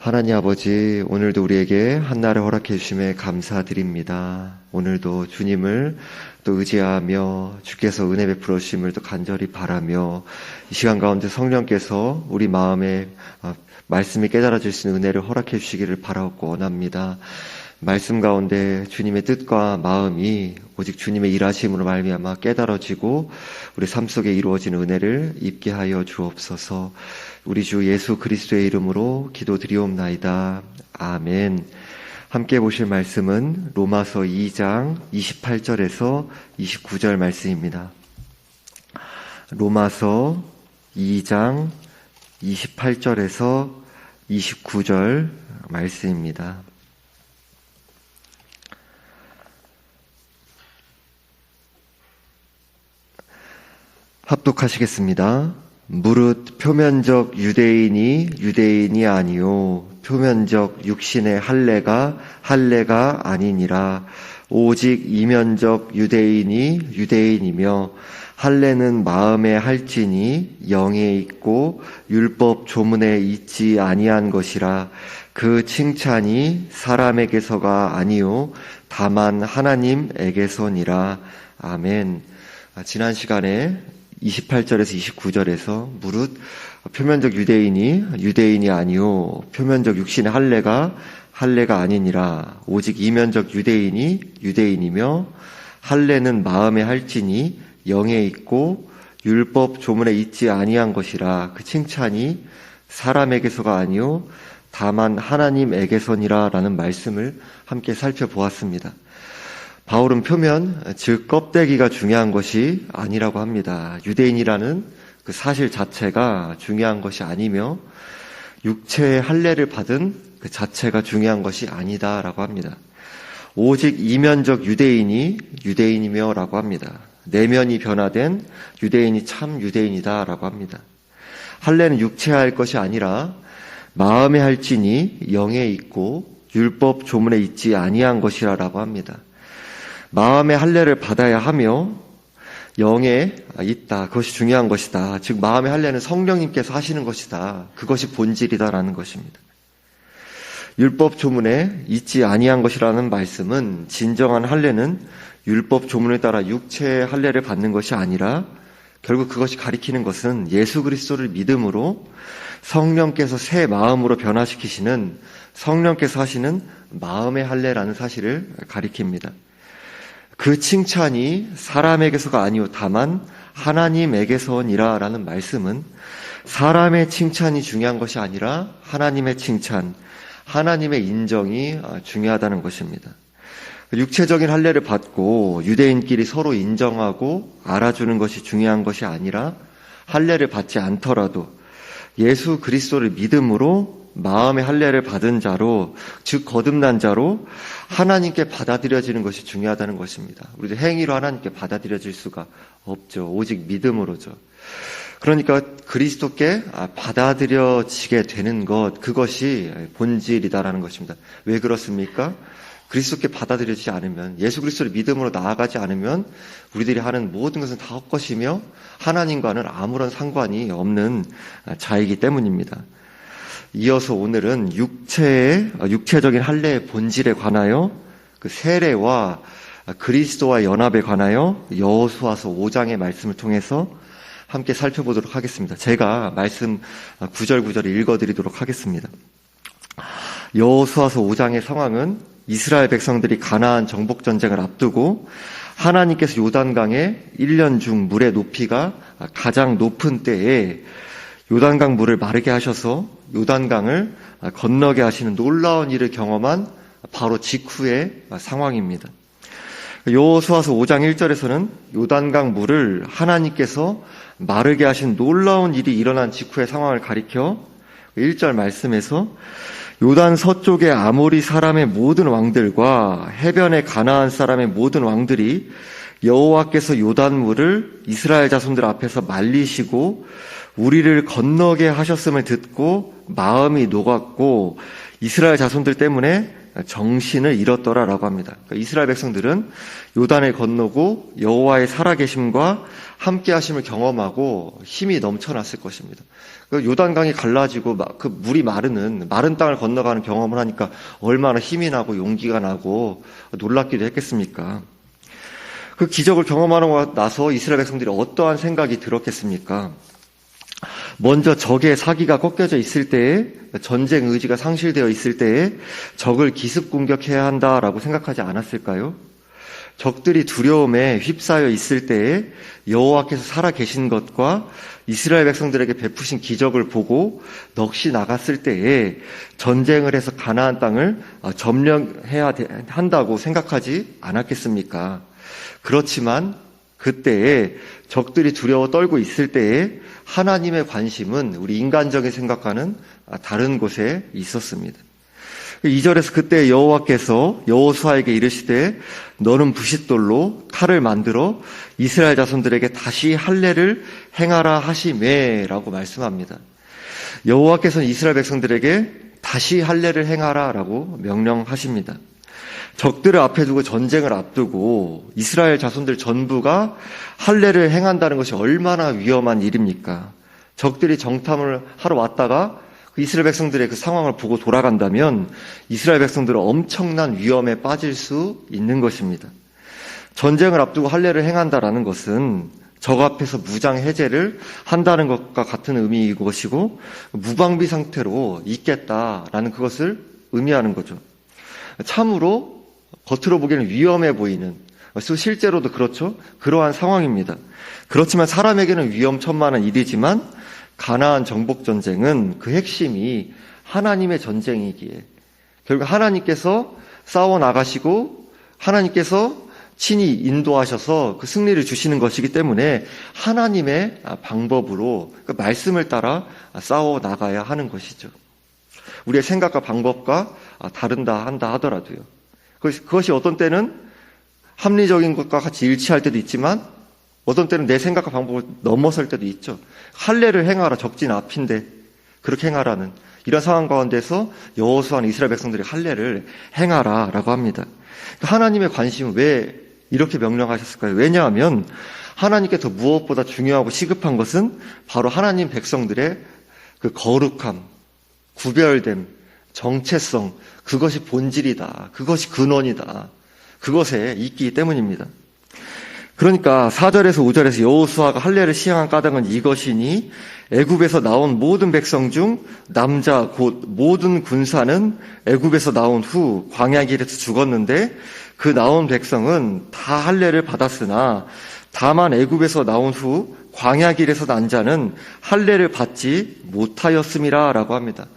하나님 아버지, 오늘도 우리에게 한날을 허락해 주심에 감사드립니다. 오늘도 주님을 또 의지하며 주께서 은혜 베풀어 주심을 또 간절히 바라며 이 시간 가운데 성령께서 우리 마음에 말씀이 깨달아질 수 있는 은혜를 허락해 주시기를 바라고 원합니다. 말씀 가운데 주님의 뜻과 마음이 오직 주님의 일하심으로 말미암아 깨달아지고 우리 삶 속에 이루어지는 은혜를 입게 하여 주옵소서. 우리 주 예수 그리스도의 이름으로 기도드리옵나이다. 아멘. 함께 보실 말씀은 로마서 2장 28절에서 29절 말씀입니다. 로마서 2장 28절에서 29절 말씀입니다. 합독하시겠습니다. 무릇 표면적 유대인이 아니요 표면적 육신의 할례가 아니니라. 오직 이면적 유대인이며 할례는 마음에 할지니 영에 있고 율법 조문에 있지 아니한 것이라. 그 칭찬이 사람에게서가 아니요 다만 하나님에게서니라. 아멘. 지난 시간에 28절에서 29절에서 무릇 표면적 유대인이 아니요 표면적 육신의 할례가 아니니라. 오직 이면적 유대인이며 할례는 마음에 할지니 영에 있고 율법 조문에 있지 아니한 것이라. 그 칭찬이 사람에게서가 아니요 다만 하나님에게서니라 라는 말씀을 함께 살펴보았습니다. 바울은 표면, 즉 껍데기가 중요한 것이 아니라고 합니다. 유대인이라는 그 사실 자체가 중요한 것이 아니며 육체의 할례를 받은 그 자체가 중요한 것이 아니다라고 합니다. 오직 이면적 유대인이며 라고 합니다. 내면이 변화된 유대인이 참 유대인이다라고 합니다. 할례는 육체에 할 것이 아니라 마음에 할지니 영에 있고 율법 조문에 있지 아니한 것이라고 합니다. 마음의 할례를 받아야 하며 영에 있다. 그것이 중요한 것이다. 즉 마음의 할례는 성령님께서 하시는 것이다. 그것이 본질이다라는 것입니다. 율법 조문에 있지 아니한 것이라는 말씀은 진정한 할례는 율법 조문에 따라 육체의 할례를 받는 것이 아니라 결국 그것이 가리키는 것은 예수 그리스도를 믿음으로 성령께서 새 마음으로 변화시키시는 성령께서 하시는 마음의 할례라는 사실을 가리킵니다. 그 칭찬이 사람에게서가 아니요 다만 하나님에게서니라 라는 말씀은 사람의 칭찬이 중요한 것이 아니라 하나님의 칭찬, 하나님의 인정이 중요하다는 것입니다. 육체적인 할례를 받고 유대인끼리 서로 인정하고 알아주는 것이 중요한 것이 아니라 할례를 받지 않더라도 예수 그리스도를 믿음으로 마음의 할례를 받은 자로, 즉 거듭난 자로 하나님께 받아들여지는 것이 중요하다는 것입니다. 우리도 행위로 하나님께 받아들여질 수가 없죠. 오직 믿음으로죠. 그러니까 그리스도께 받아들여지게 되는 것, 그것이 본질이다라는 것입니다. 왜 그렇습니까? 그리스도께 받아들여지지 않으면, 예수 그리스도를 믿음으로 나아가지 않으면 우리들이 하는 모든 것은 다 헛것이며 하나님과는 아무런 상관이 없는 자이기 때문입니다. 이어서 오늘은 육체적인 할례의 본질에 관하여 그 세례와 그리스도와 연합에 관하여 여호수아서 5장의 말씀을 통해서 함께 살펴보도록 하겠습니다. 제가 말씀 9절 읽어드리도록 하겠습니다. 여호수아서 5장의 상황은 이스라엘 백성들이 가나안 정복 전쟁을 앞두고 하나님께서 요단강의 1년 중 물의 높이가 가장 높은 때에 요단강 물을 마르게 하셔서 요단강을 건너게 하시는 놀라운 일을 경험한 바로 직후의 상황입니다. 여호수아서 5장 1절에서는 요단강 물을 하나님께서 마르게 하신 놀라운 일이 일어난 직후의 상황을 가리켜 1절 말씀에서 요단 서쪽의 아모리 사람의 모든 왕들과 해변의 가나안 사람의 모든 왕들이 여호와께서 요단물을 이스라엘 자손들 앞에서 말리시고 우리를 건너게 하셨음을 듣고 마음이 녹았고 이스라엘 자손들 때문에 정신을 잃었더라라고 합니다. 그러니까 이스라엘 백성들은 요단을 건너고 여호와의 살아계심과 함께 하심을 경험하고 힘이 넘쳐났을 것입니다. 요단강이 갈라지고 그 물이 마른 땅을 건너가는 경험을 하니까 얼마나 힘이 나고 용기가 나고 놀랍기도 했겠습니까? 그 기적을 경험하고 나서 이스라엘 백성들이 어떠한 생각이 들었겠습니까? 먼저 적의 사기가 꺾여져 있을 때에, 전쟁 의지가 상실되어 있을 때에 적을 기습 공격해야 한다라고 생각하지 않았을까요? 적들이 두려움에 휩싸여 있을 때에 여호와께서 살아 계신 것과 이스라엘 백성들에게 베푸신 기적을 보고 넋이 나갔을 때에 전쟁을 해서 가나안 땅을 점령해야 한다고 생각하지 않았겠습니까? 그렇지만 그때에 적들이 두려워 떨고 있을 때에 하나님의 관심은 우리 인간적인 생각과는 다른 곳에 있었습니다. 2절에서 그때 여호와께서 여호수아에게 이르시되 너는 부싯돌로 칼을 만들어 이스라엘 자손들에게 다시 할례를 행하라 하시매라고 말씀합니다. 여호와께서는 이스라엘 백성들에게 다시 할례를 행하라라고 명령하십니다. 적들을 앞에 두고 전쟁을 앞두고 이스라엘 자손들 전부가 할례를 행한다는 것이 얼마나 위험한 일입니까? 적들이 정탐을 하러 왔다가 이스라엘 백성들의 그 상황을 보고 돌아간다면 이스라엘 백성들은 엄청난 위험에 빠질 수 있는 것입니다. 전쟁을 앞두고 할례를 행한다라는 것은 적 앞에서 무장 해제를 한다는 것과 같은 의미인 것이고 무방비 상태로 있겠다라는 그것을 의미하는 거죠. 참으로 겉으로 보기에는 위험해 보이는, 실제로도 그렇죠. 그러한 상황입니다. 그렇지만 사람에게는 위험천만한 일이지만 가나안 정복 전쟁은 그 핵심이 하나님의 전쟁이기에 결국 하나님께서 싸워 나가시고 하나님께서 친히 인도하셔서 그 승리를 주시는 것이기 때문에 하나님의 방법으로 그 말씀을 따라 싸워 나가야 하는 것이죠. 우리의 생각과 방법과 다른다 한다 하더라도요. 그것이 어떤 때는 합리적인 것과 같이 일치할 때도 있지만 어떤 때는 내 생각과 방법을 넘어설 때도 있죠. 할례를 행하라, 적진 앞인데 그렇게 행하라는 이런 상황 가운데서 여호수아는 이스라엘 백성들이 할례를 행하라라고 합니다. 하나님의 관심은 왜 이렇게 명령하셨을까요? 왜냐하면 하나님께서 무엇보다 중요하고 시급한 것은 바로 하나님 백성들의 그 거룩함, 구별됨, 정체성, 그것이 본질이다. 그것이 근원이다. 그것에 있기 때문입니다. 그러니까 4절에서 5절에서 여호수아가 할례를 시행한 까닭은 이것이니 애굽에서 나온 모든 백성 중 남자 곧 모든 군사는 애굽에서 나온 후 광야 길에서 죽었는데 그 나온 백성은 다 할례를 받았으나 다만 애굽에서 나온 후 광야 길에서 난 자는 할례를 받지 못하였음이라라고 합니다.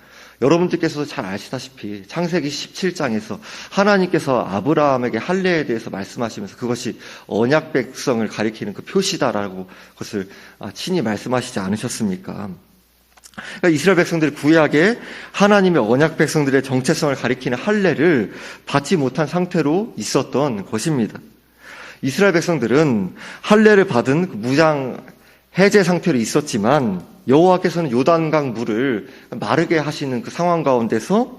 여러분들께서도 잘 아시다시피 창세기 17장에서 하나님께서 아브라함에게 할례에 대해서 말씀하시면서 그것이 언약 백성을 가리키는 그 표시다라고 그것을 친히 말씀하시지 않으셨습니까? 그러니까 이스라엘 백성들이 구약에 하나님의 언약 백성들의 정체성을 가리키는 할례를 받지 못한 상태로 있었던 것입니다. 이스라엘 백성들은 할례를 받은 그 무장 해제 상태로 있었지만 여호와께서는 요단강 물을 마르게 하시는 그 상황 가운데서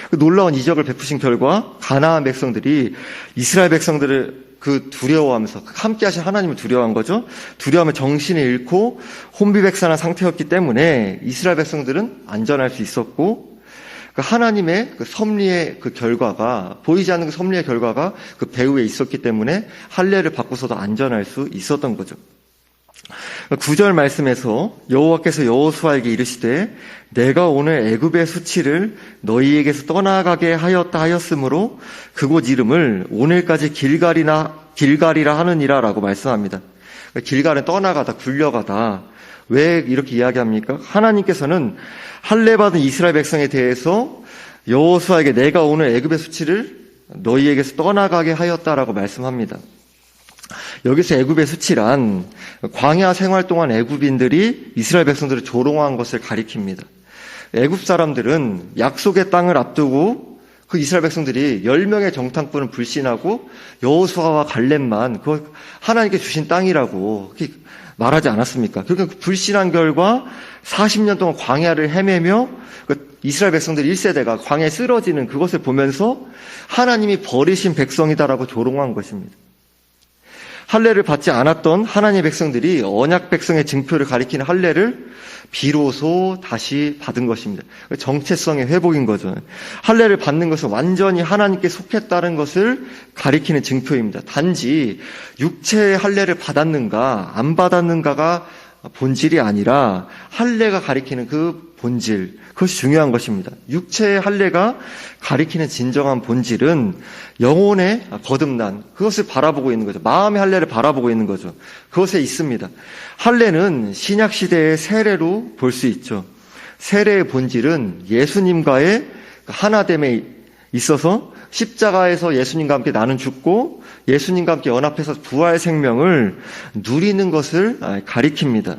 그 놀라운 이적을 베푸신 결과 가나안 백성들이 이스라엘 백성들을 그 두려워하면서 함께 하신 하나님을 두려워한 거죠. 두려워하며 정신을 잃고 혼비백산한 상태였기 때문에 이스라엘 백성들은 안전할 수 있었고 그 하나님의 그 섭리의 그 결과가 보이지 않는 그 섭리의 결과가 그 배후에 있었기 때문에 할례를 받고서도 안전할 수 있었던 거죠. 9절 말씀에서 여호와께서 여호수아에게 이르시되 내가 오늘 애굽의 수치를 너희에게서 떠나가게 하였다 하였으므로 그곳 이름을 오늘까지 길갈이라 하느니라 라고 말씀합니다. 길갈은 떠나가다, 굴려가다. 왜 이렇게 이야기합니까? 하나님께서는 할례 받은 이스라엘 백성에 대해서 여호수아에게 내가 오늘 애굽의 수치를 너희에게서 떠나가게 하였다라고 말씀합니다. 여기서 애굽의 수치란 광야 생활 동안 애굽인들이 이스라엘 백성들을 조롱한 것을 가리킵니다. 애굽 사람들은 약속의 땅을 앞두고 그 이스라엘 백성들이 10명의 정탐꾼을 불신하고 여호수아와 갈렙만 그 하나님께 주신 땅이라고 말하지 않았습니까? 그러니까 불신한 결과 40년 동안 광야를 헤매며 그 이스라엘 백성들 1세대가 광야에 쓰러지는 그것을 보면서 하나님이 버리신 백성이다라고 조롱한 것입니다. 할례를 받지 않았던 하나님의 백성들이 언약 백성의 증표를 가리키는 할례를 비로소 다시 받은 것입니다. 정체성의 회복인 거죠. 할례를 받는 것은 완전히 하나님께 속했다는 것을 가리키는 증표입니다. 단지 육체의 할례를 받았는가 안 받았는가가 본질이 아니라 할례가 가리키는 그 본질, 그것이 중요한 것입니다. 육체의 할례가 가리키는 진정한 본질은 영혼의 거듭난, 그것을 바라보고 있는 거죠. 마음의 할례를 바라보고 있는 거죠. 그것에 있습니다. 할례는 신약 시대의 세례로 볼 수 있죠. 세례의 본질은 예수님과의 하나됨에 있어서 십자가에서 예수님과 함께 나는 죽고 예수님과 함께 연합해서 부활 생명을 누리는 것을 가리킵니다.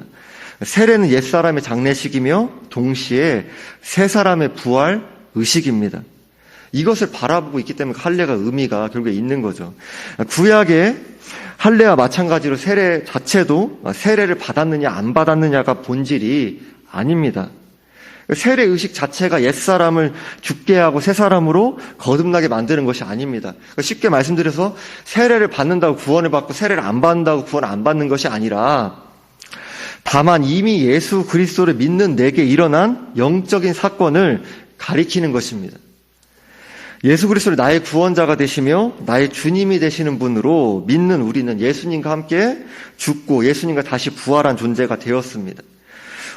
세례는 옛사람의 장례식이며 동시에 새 사람의 부활 의식입니다. 이것을 바라보고 있기 때문에 할례가 의미가 결국에 있는 거죠. 구약의 할례와 마찬가지로 세례 자체도 세례를 받았느냐 안 받았느냐가 본질이 아닙니다. 세례 의식 자체가 옛사람을 죽게 하고 새 사람으로 거듭나게 만드는 것이 아닙니다. 쉽게 말씀드려서 세례를 받는다고 구원을 받고 세례를 안 받는다고 구원 안 받는 것이 아니라 다만 이미 예수 그리스도를 믿는 내게 일어난 영적인 사건을 가리키는 것입니다. 예수 그리스도를 나의 구원자가 되시며 나의 주님이 되시는 분으로 믿는 우리는 예수님과 함께 죽고 예수님과 다시 부활한 존재가 되었습니다.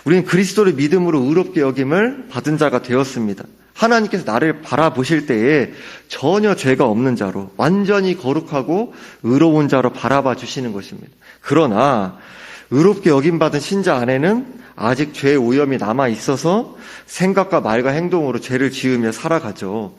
우리는 그리스도를 믿음으로 의롭게 여김을 받은 자가 되었습니다. 하나님께서 나를 바라보실 때에 전혀 죄가 없는 자로 완전히 거룩하고 의로운 자로 바라봐 주시는 것입니다. 그러나 의롭게 여김받은 신자 안에는 아직 죄의 오염이 남아 있어서 생각과 말과 행동으로 죄를 지으며 살아가죠.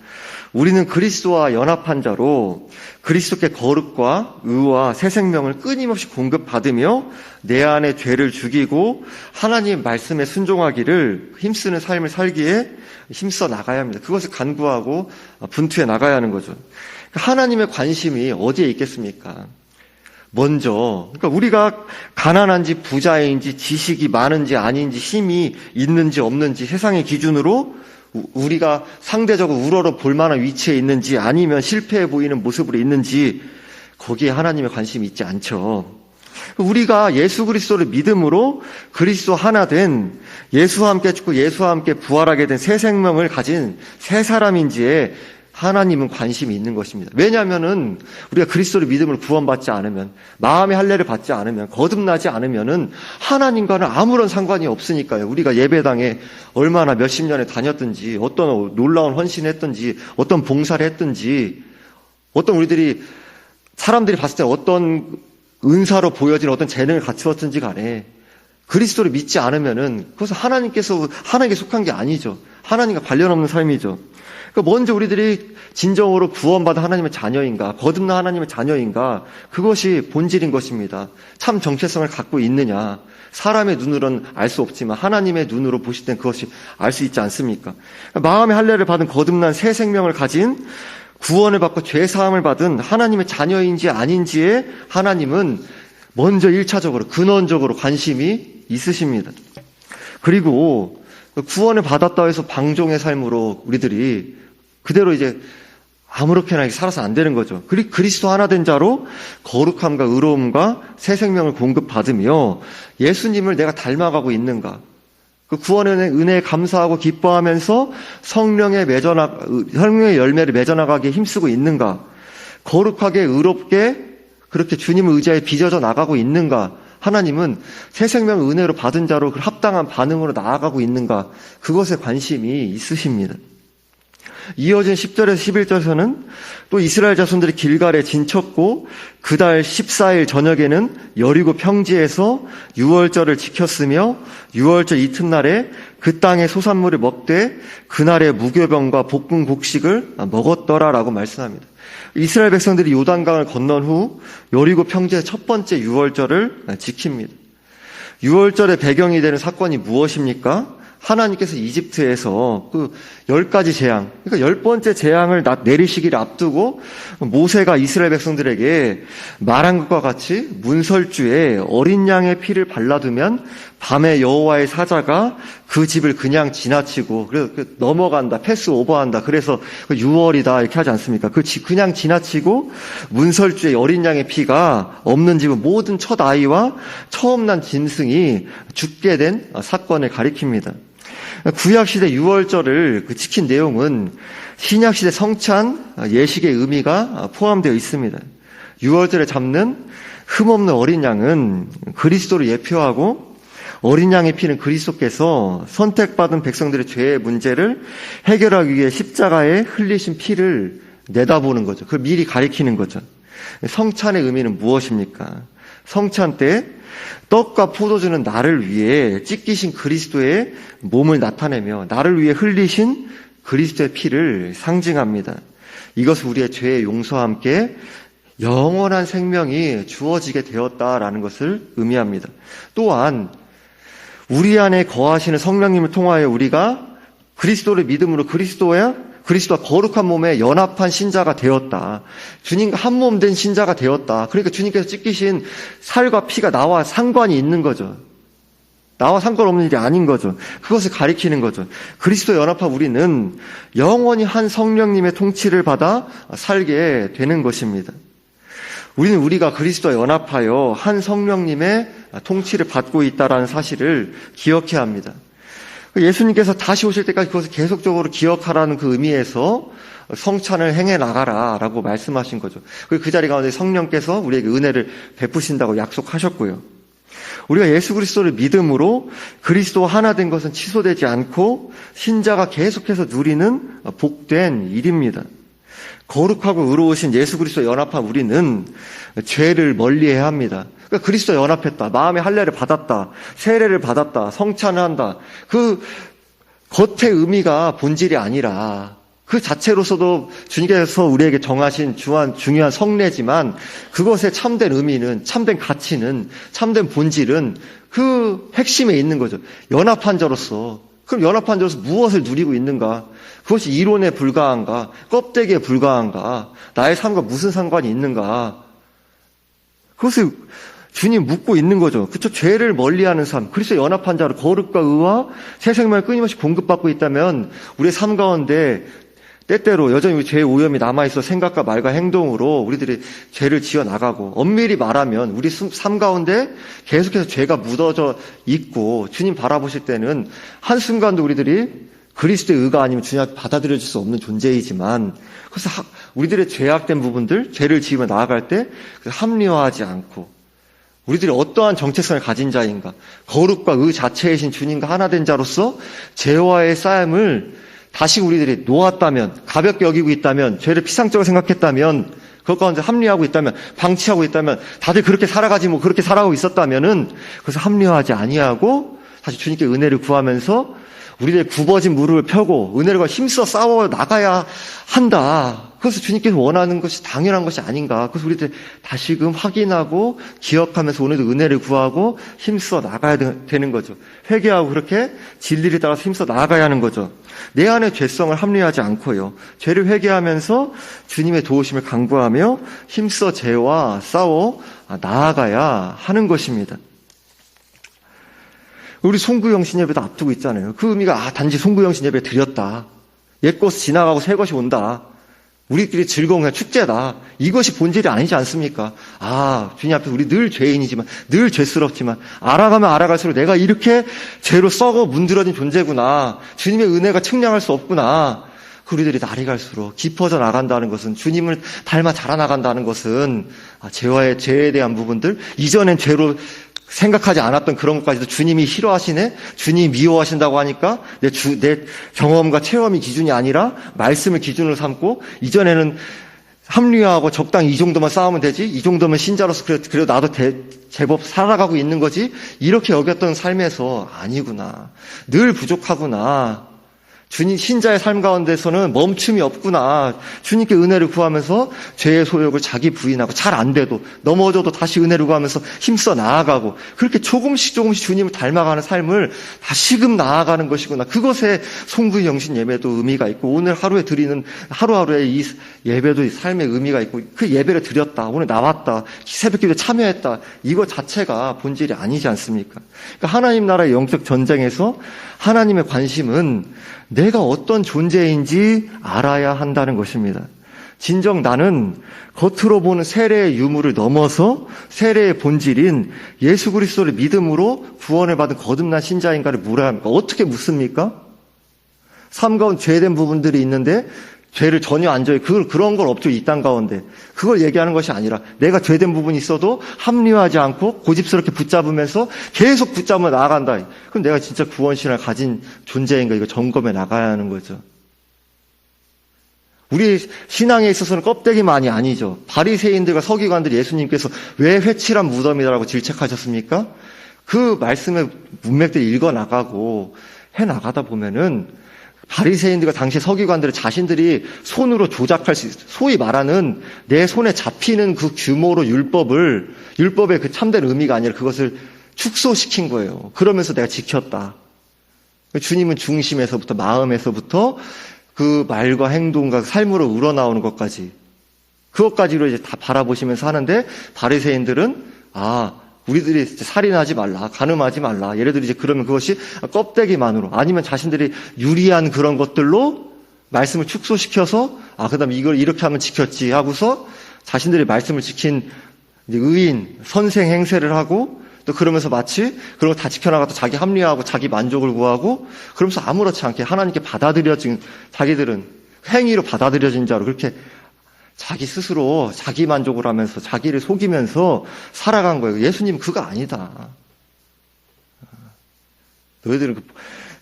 우리는 그리스도와 연합한 자로 그리스도께 거룩과 의와 새 생명을 끊임없이 공급받으며 내 안에 죄를 죽이고 하나님의 말씀에 순종하기를 힘쓰는 삶을 살기에 힘써 나가야 합니다. 그것을 간구하고 분투해 나가야 하는 거죠. 하나님의 관심이 어디에 있겠습니까? 먼저, 그러니까 우리가 가난한지 부자인지 지식이 많은지 아닌지 힘이 있는지 없는지 세상의 기준으로 우리가 상대적으로 우러러 볼 만한 위치에 있는지 아니면 실패해 보이는 모습으로 있는지 거기에 하나님의 관심이 있지 않죠. 우리가 예수 그리스도를 믿음으로 그리스도 하나 된 예수와 함께 죽고 예수와 함께 부활하게 된 새 생명을 가진 새 사람인지에 하나님은 관심이 있는 것입니다. 왜냐하면은 우리가 그리스도를 믿음으로 구원받지 않으면 마음의 할례를 받지 않으면 거듭나지 않으면은 하나님과는 아무런 상관이 없으니까요. 우리가 예배당에 얼마나 몇십 년에 다녔든지 어떤 놀라운 헌신을 했든지 어떤 봉사를 했든지 어떤 우리들이 사람들이 봤을 때 어떤 은사로 보여진 어떤 재능을 갖추었든지 간에 그리스도를 믿지 않으면은 그것은 하나님께 속한 게 아니죠. 하나님과 관련 없는 삶이죠. 그러니까 먼저 우리들이 진정으로 구원받은 하나님의 자녀인가, 거듭난 하나님의 자녀인가, 그것이 본질인 것입니다. 참 정체성을 갖고 있느냐. 사람의 눈으로는 알 수 없지만 하나님의 눈으로 보실 땐 그것이 알 수 있지 않습니까? 마음의 할례를 받은 거듭난 새 생명을 가진 구원을 받고 죄 사함을 받은 하나님의 자녀인지 아닌지에 하나님은 먼저 1차적으로 근원적으로 관심이 있으십니다. 그리고 구원을 받았다 해서 방종의 삶으로 우리들이 그대로 이제 아무렇게나 살아서 안 되는 거죠. 그리스도 하나 된 자로 거룩함과 의로움과 새 생명을 공급받으며 예수님을 내가 닮아가고 있는가? 그 구원의 은혜에 감사하고 기뻐하면서 성령의 열매를 맺어나가기에 힘쓰고 있는가? 거룩하게 의롭게 그렇게 주님을 의지하여 빚어져 나가고 있는가? 하나님은 새 생명을 은혜로 받은 자로 합당한 반응으로 나아가고 있는가? 그것에 관심이 있으십니다. 이어진 10절에서 11절에서는 또 이스라엘 자손들이 길갈에 진쳤고 그달 14일 저녁에는 여리고 평지에서 유월절을 지켰으며 유월절 이튿날에 그 땅의 소산물을 먹되 그날의 무교병과 볶은 곡식을 먹었더라라고 말씀합니다. 이스라엘 백성들이 요단강을 건넌 후 여리고 평지의 첫 번째 유월절을 지킵니다. 유월절의 배경이 되는 사건이 무엇입니까? 하나님께서 이집트에서 그 10가지 재앙, 그러니까 10번째 재앙을 내리시기를 앞두고 모세가 이스라엘 백성들에게 말한 것과 같이 문설주에 어린 양의 피를 발라두면 밤에 여호와의 사자가 그 집을 그냥 지나치고 그래서 넘어간다, 패스 오버한다. 그래서 6월이다 이렇게 하지 않습니까? 그냥 지나치고 문설주에 어린 양의 피가 없는 집은 모든 첫 아이와 처음 난 짐승이 죽게 된 사건을 가리킵니다. 구약시대 유월절을 지킨 내용은 신약시대 성찬 예식의 의미가 포함되어 있습니다. 유월절에 잡는 흠없는 어린 양은 그리스도를 예표하고 어린 양의 피는 그리스도께서 선택받은 백성들의 죄의 문제를 해결하기 위해 십자가에 흘리신 피를 내다보는 거죠. 그걸 미리 가리키는 거죠. 성찬의 의미는 무엇입니까? 성찬 때 떡과 포도주는 나를 위해 찢기신 그리스도의 몸을 나타내며 나를 위해 흘리신 그리스도의 피를 상징합니다. 이것은 우리의 죄의 용서와 함께 영원한 생명이 주어지게 되었다라는 것을 의미합니다. 또한 우리 안에 거하시는 성령님을 통하여 우리가 그리스도를 믿음으로 그리스도와 거룩한 몸에 연합한 신자가 되었다. 주님과 한 몸 된 신자가 되었다. 그러니까 주님께서 찢기신 살과 피가 나와 상관이 있는 거죠. 나와 상관없는 일이 아닌 거죠. 그것을 가리키는 거죠. 그리스도에 연합한 우리는 영원히 한 성령님의 통치를 받아 살게 되는 것입니다. 우리는 우리가 그리스도와 연합하여 한 성령님의 통치를 받고 있다는 사실을 기억해야 합니다. 예수님께서 다시 오실 때까지 그것을 계속적으로 기억하라는 그 의미에서 성찬을 행해 나가라라고 말씀하신 거죠. 그리고 그 자리 가운데 성령께서 우리에게 은혜를 베푸신다고 약속하셨고요. 우리가 예수 그리스도를 믿음으로 그리스도와 하나 된 것은 취소되지 않고 신자가 계속해서 누리는 복된 일입니다. 거룩하고 의로우신 예수 그리스도에 연합한 우리는 죄를 멀리해야 합니다. 그러니까 그리스도에 연합했다. 마음의 할례를 받았다. 세례를 받았다. 성찬을 한다. 그 겉의 의미가 본질이 아니라 그 자체로서도 주님께서 우리에게 정하신 중요한 성례지만 그것의 참된 의미는, 참된 가치는, 참된 본질은 그 핵심에 있는 거죠. 연합한 자로서. 그럼 연합한 자로서 무엇을 누리고 있는가? 그것이 이론에 불과한가? 껍데기에 불과한가? 나의 삶과 무슨 상관이 있는가? 그것을 주님 묻고 있는 거죠. 그쵸? 죄를 멀리하는 삶, 그리스도에 연합한 자로 거룩과 의와 새 생명을 끊임없이 공급받고 있다면 우리의 삶 가운데 때때로 여전히 우리 죄의 오염이 남아있어 생각과 말과 행동으로 우리들이 죄를 지어 나가고 엄밀히 말하면 우리 삶 가운데 계속해서 죄가 묻어져 있고 주님 바라보실 때는 한순간도 우리들이 그리스도의 의가 아니면 주님 앞에 받아들여질 수 없는 존재이지만 그래서 우리들의 죄악된 부분들, 죄를 지으며 나아갈 때 합리화하지 않고 우리들이 어떠한 정체성을 가진 자인가, 거룩과 의 자체이신 주님과 하나 된 자로서 죄와의 싸움을 다시 우리들이 놓았다면, 가볍게 여기고 있다면, 죄를 피상적으로 생각했다면, 그것 가운데 합리화하고 있다면, 방치하고 있다면, 다들 그렇게 살아가지 뭐 그렇게 살아가고 있었다면은 그래서 합리화하지 아니하고 다시 주님께 은혜를 구하면서 우리들의 굽어진 무릎을 펴고 은혜를 구하고 힘써 싸워 나가야 한다. 그래서 주님께서 원하는 것이 당연한 것이 아닌가. 그래서 우리들 다시금 확인하고 기억하면서 오늘도 은혜를 구하고 힘써 나가야 되는 거죠. 회개하고 그렇게 진리를 따라서 힘써 나가야 하는 거죠. 내 안의 죄성을 합리화하지 않고요. 죄를 회개하면서 주님의 도우심을 간구하며 힘써 죄와 싸워 나아가야 하는 것입니다. 우리 송구영신 예배도 앞두고 있잖아요. 그 의미가 단지 송구영신 예배 드렸다. 옛것이 지나가고 새 것이 온다. 우리끼리 즐거운 축제다. 이것이 본질이 아니지 않습니까? 주님 앞에 우리 늘 죄인이지만 늘 죄스럽지만 알아가면 알아갈수록 내가 이렇게 죄로 썩어 문드러진 존재구나. 주님의 은혜가 측량할 수 없구나. 우리들이 날이 갈수록 깊어져 나간다는 것은 주님을 닮아 자라나간다는 것은 죄에 대한 부분들 이전엔 죄로 생각하지 않았던 그런 것까지도 주님이 싫어하시네? 주님이 미워하신다고 하니까 내 경험과 체험이 기준이 아니라 말씀을 기준으로 삼고 이전에는 합리화하고 적당히 이 정도만 싸우면 되지? 이 정도면 신자로서 그래도 나도 제법 살아가고 있는 거지? 이렇게 여겼던 삶에서 아니구나. 늘 부족하구나. 주님, 신자의 삶 가운데서는 멈춤이 없구나. 주님께 은혜를 구하면서 죄의 소욕을 자기 부인하고 잘 안 돼도 넘어져도 다시 은혜를 구하면서 힘써 나아가고 그렇게 조금씩 주님을 닮아가는 삶을 다시금 나아가는 것이구나. 그것에 송구의 영신 예배도 의미가 있고 오늘 하루에 드리는 하루하루의 이 예배도 삶의 의미가 있고 그 예배를 드렸다. 오늘 나왔다. 새벽기도에 참여했다. 이거 자체가 본질이 아니지 않습니까? 그러니까 하나님 나라의 영적 전쟁에서 하나님의 관심은 내가 어떤 존재인지 알아야 한다는 것입니다. 진정 나는 겉으로 보는 세례의 유무를 넘어서 세례의 본질인 예수 그리스도를 믿음으로 구원을 받은 거듭난 신자인가를 물어야 합니까? 어떻게 묻습니까? 삶 가운데 죄된 부분들이 있는데 죄를 전혀 안 져요. 그런 건 없죠. 이 땅 가운데. 그걸 얘기하는 것이 아니라 내가 죄된 부분이 있어도 합리화하지 않고 고집스럽게 붙잡으면서 계속 붙잡으며 나아간다. 그럼 내가 진짜 구원신을 가진 존재인가 이거 점검해 나가야 하는 거죠. 우리 신앙에 있어서는 껍데기만이 아니죠. 바리새인들과 서기관들이 예수님께서 왜 회칠한 무덤이라고 질책하셨습니까? 그 말씀의 문맥들을 읽어나가고 해나가다 보면은 바리새인들과 당시 서기관들은 자신들이 손으로 조작할 수 있어요. 소위 말하는 내 손에 잡히는 그 규모로 율법의 그 참된 의미가 아니라 그것을 축소시킨 거예요. 그러면서 내가 지켰다. 주님은 중심에서부터 마음에서부터 그 말과 행동과 삶으로 우러나오는 것까지 그것까지로 이제 다 바라보시면서 하는데 바리새인들은 우리들이 살인하지 말라, 간음하지 말라. 예를 들어 이제 그러면 그것이 껍데기만으로 아니면 자신들이 유리한 그런 것들로 말씀을 축소시켜서 그다음에 이걸 이렇게 하면 지켰지 하고서 자신들이 말씀을 지킨 이제 의인, 선생 행세를 하고 또 그러면서 마치 그런 거 다 지켜나가도 자기 합리화하고 자기 만족을 구하고 그러면서 아무렇지 않게 하나님께 받아들여진 자기들은 행위로 받아들여진 자로 그렇게 자기 스스로 자기 만족을 하면서 자기를 속이면서 살아간 거예요. 예수님은 그거 아니다. 너희들은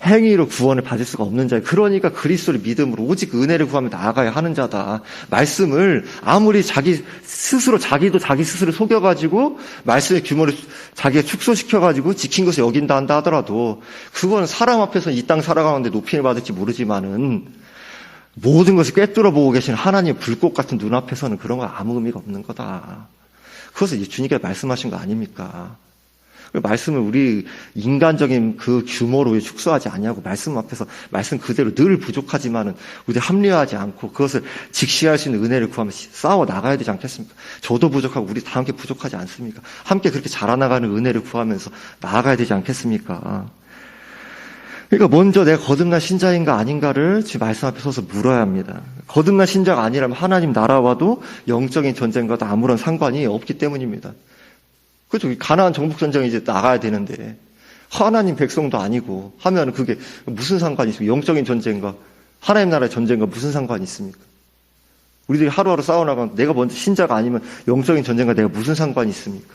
행위로 구원을 받을 수가 없는 자야. 그러니까 그리스도를 믿음으로 오직 은혜를 구하며 나아가야 하는 자다. 말씀을 아무리 자기 스스로 자기도 자기 스스로 속여가지고 말씀의 규모를 자기가 축소시켜가지고 지킨 것을 여긴다 한다 하더라도 그건 사람 앞에서 이 땅 살아가는데 높임을 받을지 모르지만은 모든 것을 꿰뚫어 보고 계신 하나님의 불꽃 같은 눈앞에서는 그런 거 아무 의미가 없는 거다. 그것을 주님께서 말씀하신 거 아닙니까? 말씀을 우리 인간적인 그 규모로 축소하지 아니하고 말씀 앞에서 말씀 그대로 늘 부족하지만은 우리 합리화하지 않고 그것을 직시할 수 있는 은혜를 구하며 싸워 나가야 되지 않겠습니까? 저도 부족하고 우리 다 함께 부족하지 않습니까? 함께 그렇게 자라나가는 은혜를 구하면서 나아가야 되지 않겠습니까? 그러니까 먼저 내가 거듭난 신자인가 아닌가를 지금 말씀 앞에 서서 물어야 합니다. 거듭난 신자가 아니라면 하나님 나라와도 영적인 전쟁과도 아무런 상관이 없기 때문입니다. 그렇죠. 가나안 정복 전쟁이 이제 나가야 되는데 하나님 백성도 아니고 하면 그게 무슨 상관이 있습니까? 영적인 전쟁과 하나님 나라의 전쟁과 무슨 상관이 있습니까? 우리들이 하루하루 싸워나가면 내가 먼저 신자가 아니면 영적인 전쟁과 내가 무슨 상관이 있습니까?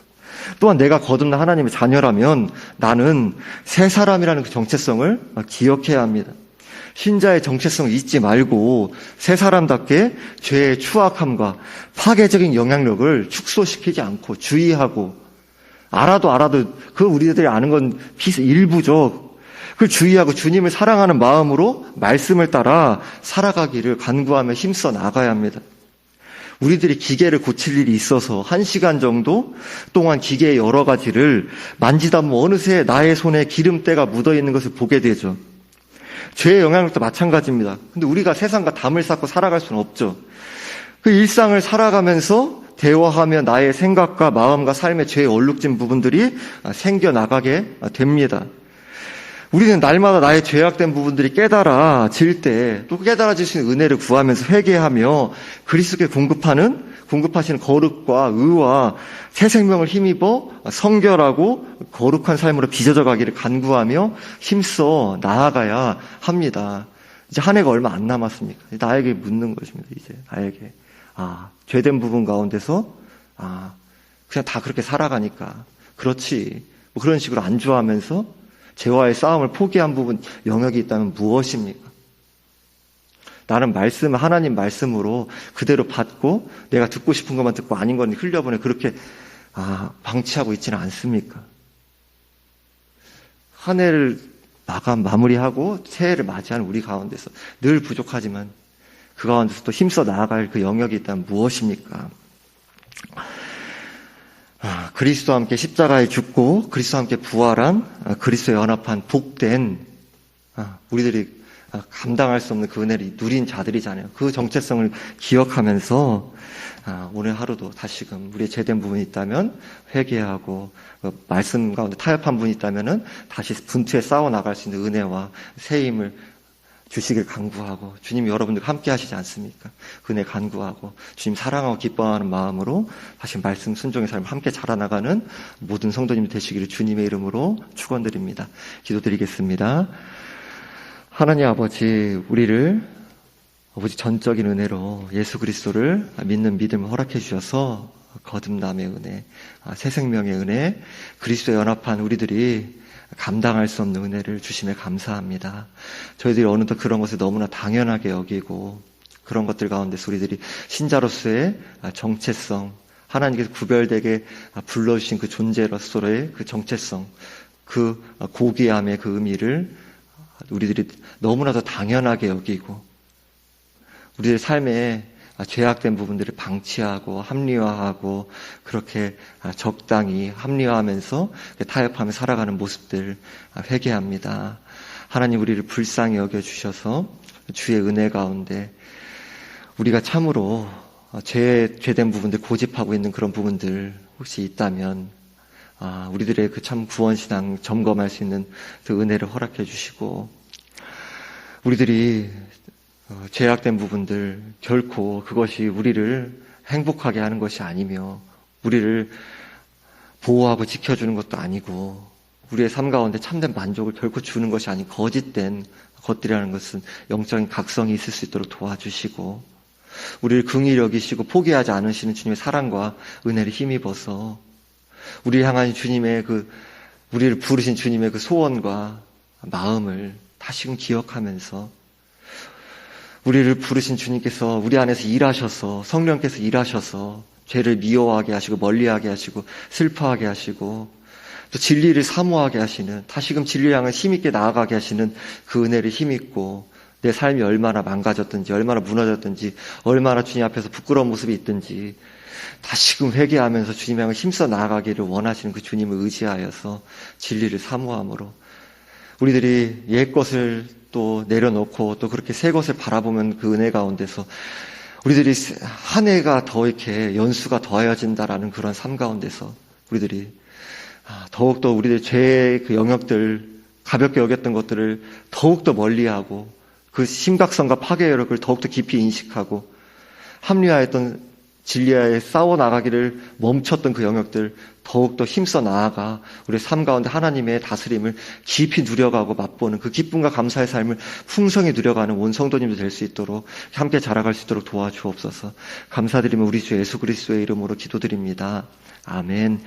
또한 내가 거듭난 하나님의 자녀라면 나는 새 사람이라는 그 정체성을 기억해야 합니다. 신자의 정체성을 잊지 말고 새 사람답게 죄의 추악함과 파괴적인 영향력을 축소시키지 않고 주의하고 알아도 그 우리들이 아는 건 일부죠. 그걸 주의하고 주님을 사랑하는 마음으로 말씀을 따라 살아가기를 간구하며 힘써 나가야 합니다. 우리들이 기계를 고칠 일이 있어서 1시간 정도 동안 기계의 여러 가지를 만지다 보면 어느새 나의 손에 기름때가 묻어있는 것을 보게 되죠. 죄의 영향력도 마찬가지입니다. 근데 우리가 세상과 담을 쌓고 살아갈 수는 없죠. 그 일상을 살아가면서 대화하며 나의 생각과 마음과 삶의 죄에 얼룩진 부분들이 생겨나가게 됩니다. 우리는 날마다 나의 죄악된 부분들이 깨달아질 때 또 깨달아질 수 있는 은혜를 구하면서 회개하며 그리스도께 공급하시는 거룩과 의와 새 생명을 힘입어 성결하고 거룩한 삶으로 빚어져 가기를 간구하며 힘써 나아가야 합니다. 이제 한 해가 얼마 안 남았습니까? 나에게 묻는 것입니다. 이제 나에게 죄된 부분 가운데서 그냥 다 그렇게 살아가니까 그렇지 뭐 그런 식으로 안주하면서 죄와의 싸움을 포기한 부분 영역이 있다면 무엇입니까? 나는 하나님 말씀으로 그대로 받고 내가 듣고 싶은 것만 듣고 아닌 건 흘려보내 그렇게 방치하고 있지는 않습니까? 한 해를 마무리하고 새해를 맞이하는 우리 가운데서 늘 부족하지만 그 가운데서 또 힘써 나아갈 그 영역이 있다면 무엇입니까? 그리스도와 함께 십자가에 죽고 그리스도와 함께 부활한 그리스도에 연합한 복된 우리들이 감당할 수 없는 그 은혜를 누린 자들이잖아요. 그 정체성을 기억하면서 오늘 하루도 다시금 우리의 죄된 부분이 있다면 회개하고 말씀 가운데 타협한 부분이 있다면 다시 분투에 싸워 나갈 수 있는 은혜와 새 힘을 주시길 간구하고, 주님이 여러분들과 함께 하시지 않습니까? 그 은혜 간구하고 주님 사랑하고 기뻐하는 마음으로 다시 말씀 순종의 삶을 함께 자라나가는 모든 성도님 되시기를 주님의 이름으로 축원드립니다. 기도드리겠습니다. 하나님 아버지, 우리를 아버지 전적인 은혜로 예수 그리스도를 믿는 믿음을 허락해 주셔서 거듭남의 은혜, 새 생명의 은혜, 그리스도에 연합한 우리들이 감당할 수 없는 은혜를 주심에 감사합니다. 저희들이 어느덧 그런 것을 너무나 당연하게 여기고 그런 것들 가운데서 우리들이 신자로서의 정체성, 하나님께서 구별되게 불러주신 그 존재로서의 그 정체성, 그 고귀함의 그 의미를 우리들이 너무나도 당연하게 여기고 우리의 삶에 죄악된 부분들을 방치하고 합리화하고 그렇게 적당히 합리화하면서 타협하며 살아가는 모습들 회개합니다. 하나님, 우리를 불쌍히 여겨주셔서 주의 은혜 가운데 우리가 참으로 죄된 부분들 고집하고 있는 그런 부분들 혹시 있다면 우리들의 그 참 구원신앙 점검할 수 있는 그 은혜를 허락해 주시고, 우리들이 죄악된 부분들 결코 그것이 우리를 행복하게 하는 것이 아니며 우리를 보호하고 지켜주는 것도 아니고 우리의 삶 가운데 참된 만족을 결코 주는 것이 아닌 거짓된 것들이라는 것은 영적인 각성이 있을 수 있도록 도와주시고, 우리를 긍휼히 여기시고 포기하지 않으시는 주님의 사랑과 은혜를 힘입어서 우리를 향한 주님의 우리를 부르신 주님의 그 소원과 마음을 다시금 기억하면서 우리를 부르신 주님께서 우리 안에서 일하셔서, 성령께서 일하셔서 죄를 미워하게 하시고 멀리하게 하시고 슬퍼하게 하시고 또 진리를 사모하게 하시는, 다시금 진리를 향해 힘있게 나아가게 하시는 그 은혜를 힘입고 내 삶이 얼마나 망가졌든지 얼마나 무너졌든지 얼마나 주님 앞에서 부끄러운 모습이 있든지 다시금 회개하면서 주님 향해 힘써 나아가기를 원하시는 그 주님을 의지하여서 진리를 사모함으로 우리들이 옛 것을 또 내려놓고 또 그렇게 새 것을 바라보면 그 은혜 가운데서 우리들이 한 해가 더 이렇게 연수가 더해진다라는 그런 삶 가운데서 우리들이 더욱더 우리들 죄의 그 영역들, 가볍게 여겼던 것들을 더욱더 멀리하고 그 심각성과 파괴력을 더욱더 깊이 인식하고 합리화했던 진리하에 싸워 나가기를 멈췄던 그 영역들 더욱더 힘써 나아가 우리의 삶 가운데 하나님의 다스림을 깊이 누려가고 맛보는 그 기쁨과 감사의 삶을 풍성히 누려가는 온 성도님도 될 수 있도록 함께 자라갈 수 있도록 도와주옵소서. 감사드리며 우리 주 예수 그리스도의 이름으로 기도드립니다. 아멘.